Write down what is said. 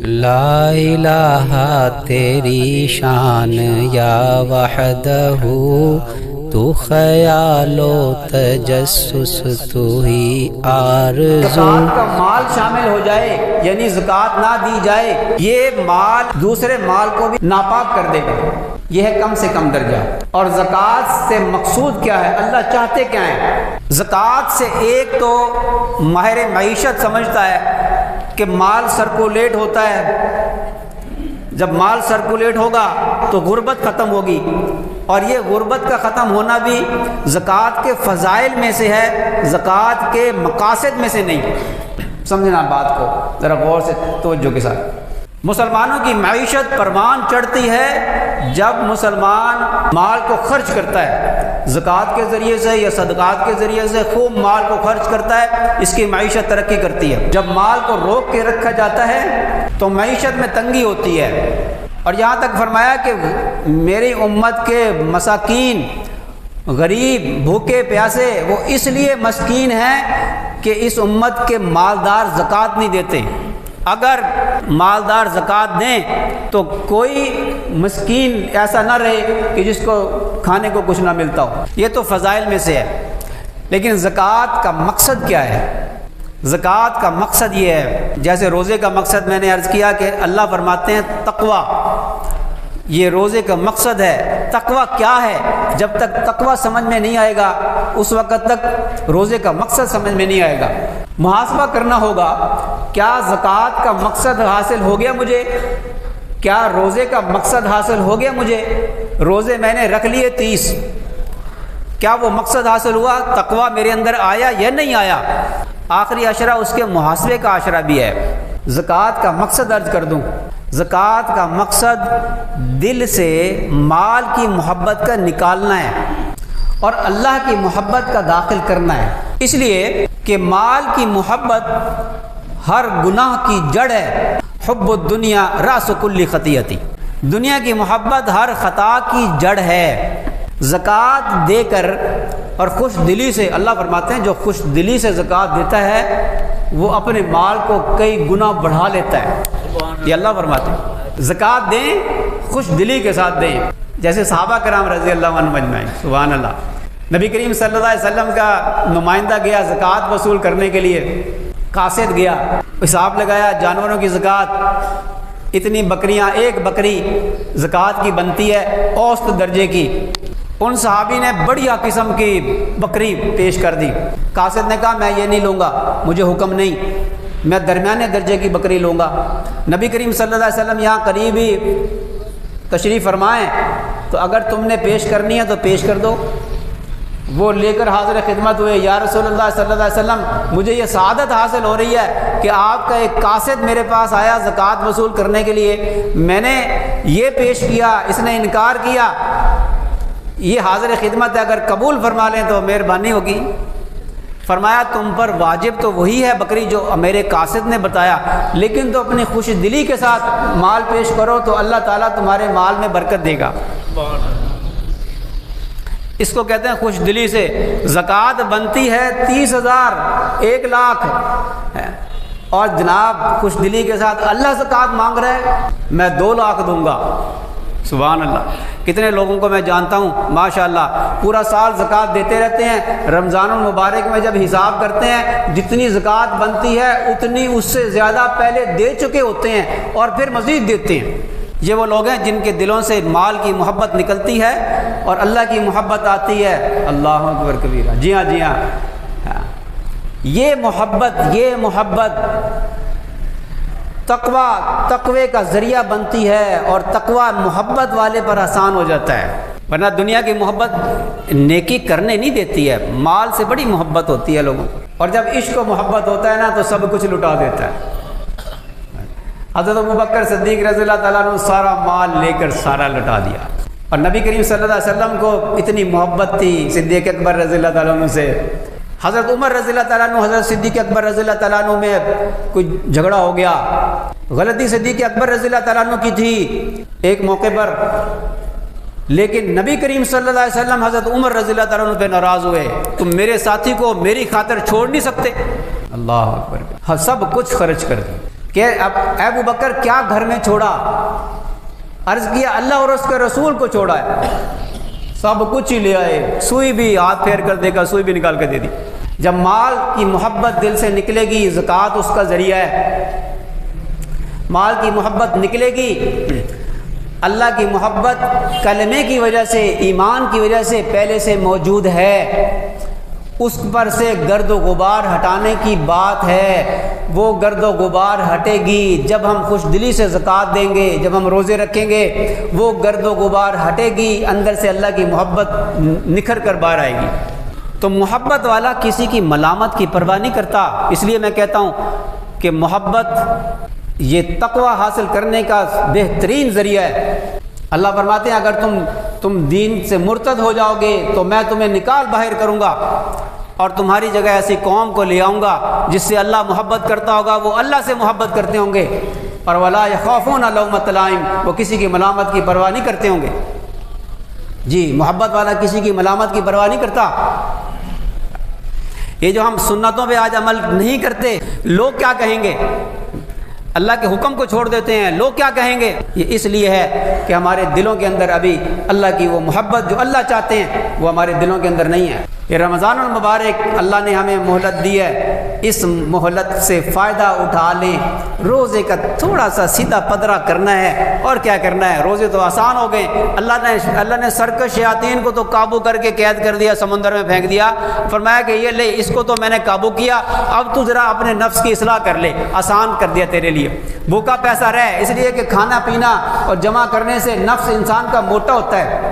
لا الہ تیری شان یا وحدہ، تو خیال و تجسس تو ہی آرزو۔ زکوٰۃ کا مال شامل ہو جائے یعنی زکوٰۃ نہ دی جائے، یہ مال دوسرے مال کو بھی ناپاک کر دے گا، یہ ہے کم سے کم درجہ۔ اور زکوٰۃ سے مقصود کیا ہے، اللہ چاہتے کیا ہے؟ زکوٰۃ سے ایک تو ماہر معیشت سمجھتا ہے کہ مال سرکولیٹ ہوتا ہے، جب مال سرکولیٹ ہوگا تو غربت ختم ہوگی، اور یہ غربت کا ختم ہونا بھی زکوٰۃ کے فضائل میں سے ہے، زکوٰۃ کے مقاصد میں سے نہیں۔ سمجھنا بات کو ذرا غور سے توجہ کے ساتھ۔ مسلمانوں کی معیشت پروان چڑھتی ہے جب مسلمان مال کو خرچ کرتا ہے، زکوٰۃ کے ذریعے سے یا صدقات کے ذریعے سے خوب مال کو خرچ کرتا ہے، اس کی معیشت ترقی کرتی ہے۔ جب مال کو روک کے رکھا جاتا ہے تو معیشت میں تنگی ہوتی ہے، اور یہاں تک فرمایا کہ میری امت کے مساکین، غریب، بھوکے پیاسے وہ اس لیے مسکین ہیں کہ اس امت کے مالدار زکوٰۃ نہیں دیتے۔ اگر مالدار زکوٰۃ دیں تو کوئی مسکین ایسا نہ رہے کہ جس کو کھانے کو کچھ نہ ملتا ہو، یہ تو فضائل میں سے ہے۔ لیکن زکوٰۃ کا مقصد کیا ہے؟ زکوٰۃ کا مقصد یہ ہے، جیسے روزے کا مقصد میں نے عرض کیا کہ اللہ فرماتے ہیں تقویٰ، یہ روزے کا مقصد ہے۔ تقویٰ کیا ہے؟ جب تک تقویٰ سمجھ میں نہیں آئے گا اس وقت تک روزے کا مقصد سمجھ میں نہیں آئے گا۔ محاسبہ کرنا ہوگا، کیا زکوٰۃ کا مقصد حاصل ہو گیا مجھے؟ کیا روزے کا مقصد حاصل ہو گیا مجھے؟ روزے میں نے رکھ لیے 30، کیا وہ مقصد حاصل ہوا؟ تقویٰ میرے اندر آیا یا نہیں آیا؟ آخری عشرہ اس کے محاسبے کا عشرہ بھی ہے۔ زکوٰۃ کا مقصد عرض کر دوں، زکوٰۃ کا مقصد دل سے مال کی محبت کا نکالنا ہے اور اللہ کی محبت کا داخل کرنا ہے، اس لیے کہ مال کی محبت ہر گناہ کی جڑ ہے۔ حب الدنیا راس کل خطیئتی، دنیا کی محبت ہر خطا کی جڑ ہے۔ زکوٰۃ دے کر اور خوش دلی سے، اللہ فرماتے ہیں جو خوش دلی سے زکوٰۃ دیتا ہے وہ اپنے مال کو کئی گنا بڑھا لیتا ہے، یہ اللہ فرماتے ہیں۔ زکوٰۃ دیں، خوش دلی کے ساتھ دیں، جیسے صحابہ کرام رضی اللہ عنہم اجمعین، سبحان اللہ۔ نبی کریم صلی اللہ علیہ وسلم کا نمائندہ گیا زکوٰۃ وصول کرنے کے لیے، قاصد گیا، حساب لگایا جانوروں کی زکوٰۃ، اتنی بکریاں، ایک بکری زکوٰۃ کی بنتی ہے اوسط درجے کی۔ ان صحابی نے بڑھیا قسم کی بکری پیش کر دی، قاصد نے کہا میں یہ نہیں لوں گا، مجھے حکم نہیں، میں درمیانے درجے کی بکری لوں گا۔ نبی کریم صلی اللہ علیہ وسلم یہاں قریب ہی تشریف فرمائیں تو اگر تم نے پیش کرنی ہے تو پیش کر دو۔ وہ لے کر حاضر خدمت ہوئے، یا رسول اللہ صلی اللہ علیہ وسلم مجھے یہ سعادت حاصل ہو رہی ہے کہ آپ کا ایک قاصد میرے پاس آیا زکوٰۃ وصول کرنے کے لیے، میں نے یہ پیش کیا، اس نے انکار کیا، یہ حاضر خدمت ہے، اگر قبول فرما لیں تو مہربانی ہوگی۔ فرمایا تم پر واجب تو وہی ہے بکری جو میرے قاصد نے بتایا، لیکن تو اپنی خوش دلی کے ساتھ مال پیش کرو تو اللہ تعالیٰ تمہارے مال میں برکت دے گا۔ اس کو کہتے ہیں خوش دلی سے۔ زکوٰۃ بنتی ہے 30,000، 1 لاکھ، اور جناب خوش دلی کے ساتھ اللہ زکوٰۃ مانگ رہا ہے، میں 2 لاکھ دوں گا۔ سبحان اللہ۔ کتنے لوگوں کو میں جانتا ہوں ماشاءاللہ پورا سال زکوٰۃ دیتے رہتے ہیں، رمضان المبارک میں جب حساب کرتے ہیں جتنی زکوٰۃ بنتی ہے اتنی اس سے زیادہ پہلے دے چکے ہوتے ہیں اور پھر مزید دیتے ہیں۔ یہ وہ لوگ ہیں جن کے دلوں سے مال کی محبت نکلتی ہے اور اللہ کی محبت آتی ہے۔ اللہ اکبر کبیرہ۔ جی ہاں جی ہاں، یہ محبت تقوی کا ذریعہ بنتی ہے، اور تقوی محبت والے پر آسان ہو جاتا ہے، ورنہ دنیا کی محبت نیکی کرنے نہیں دیتی ہے، مال سے بڑی محبت ہوتی ہے لوگوں کو، اور جب عشق و محبت ہوتا ہے نا تو سب کچھ لٹا دیتا ہے۔ حضرت ابوبکر صدیق رضی اللہ تعالیٰ عنہ سارا مال لے کر سارا لٹا دیا، اور نبی کریم صلی اللہ علیہ وسلم کو اتنی محبت تھی صدیق اکبر رضی اللہ تعالیٰ عنہ سے۔ حضرت عمر رضی اللہ تعالیٰ عنہ حضرت صدیق اکبر رضی اللہ تعالیٰ عنہ میں کوئی جھگڑا ہو گیا، غلطی صدیق اکبر رضی اللہ تعالیٰ عنہ کی تھی ایک موقع پر، لیکن نبی کریم صلی اللہ علیہ وسلم حضرت عمر رضی اللہ تعالیٰ عنہ پہ ناراض ہوئے، تم میرے ساتھی کو میری خاطر چھوڑ نہیں سکتے؟ اللہ اکبر، سب کچھ خرچ کر دیا۔ کہ اب ابو بکر کیا گھر میں چھوڑا؟ عرض کیا اللہ اور اس کے رسول کو چھوڑا ہے، سب کچھ ہی لے آئے، سوئی بھی ہاتھ پھیر کر دیکھا، سوئی بھی نکال کے دے دی۔ جب مال کی محبت دل سے نکلے گی، زکوٰۃ اس کا ذریعہ ہے، مال کی محبت نکلے گی، اللہ کی محبت کلمے کی وجہ سے، ایمان کی وجہ سے پہلے سے موجود ہے، اس پر سے گرد و غبار ہٹانے کی بات ہے، وہ گرد و غبار ہٹے گی جب ہم خوش دلی سے زکوٰۃ دیں گے، جب ہم روزے رکھیں گے، وہ گرد و غبار ہٹے گی، اندر سے اللہ کی محبت نکھر کر باہر آئے گی۔ تو محبت والا کسی کی ملامت کی پرواہ نہیں کرتا۔ اس لیے میں کہتا ہوں کہ محبت یہ تقوی حاصل کرنے کا بہترین ذریعہ ہے۔ اللہ فرماتے ہیں اگر تم دین سے مرتد ہو جاؤ گے تو میں تمہیں نکال باہر کروں گا اور تمہاری جگہ ایسی قوم کو لے آؤں گا جس سے اللہ محبت کرتا ہوگا، وہ اللہ سے محبت کرتے ہوں گے، اور ولا یخافون لومۃ لائم، وہ کسی کی ملامت کی پرواہ نہیں کرتے ہوں گے۔ جی، محبت والا کسی کی ملامت کی پرواہ نہیں کرتا۔ یہ جو ہم سنتوں پہ آج عمل نہیں کرتے، لوگ کیا کہیں گے؟ اللہ کے حکم کو چھوڑ دیتے ہیں، لوگ کیا کہیں گے؟ یہ اس لیے ہے کہ ہمارے دلوں کے اندر ابھی اللہ کی وہ محبت جو اللہ چاہتے ہیں وہ ہمارے دلوں کے اندر نہیں ہے۔ یہ رمضان المبارک اللہ نے ہمیں مہلت دی ہے، اس مہلت سے فائدہ اٹھا لیں۔ روزے کا تھوڑا سا سیدھا پدرا کرنا ہے، اور کیا کرنا ہے؟ روزے تو آسان ہو گئے، اللہ نے سرکش شیاطین کو تو قابو کر کے قید کر دیا، سمندر میں پھینک دیا، فرمایا کہ یہ لے، اس کو تو میں نے قابو کیا، اب تو ذرا اپنے نفس کی اصلاح کر لے، آسان کر دیا تیرے لیے۔ بھوکا پیسہ رہ، اس لیے کہ کھانا پینا اور جمع کرنے سے نفس انسان کا موٹا ہوتا ہے،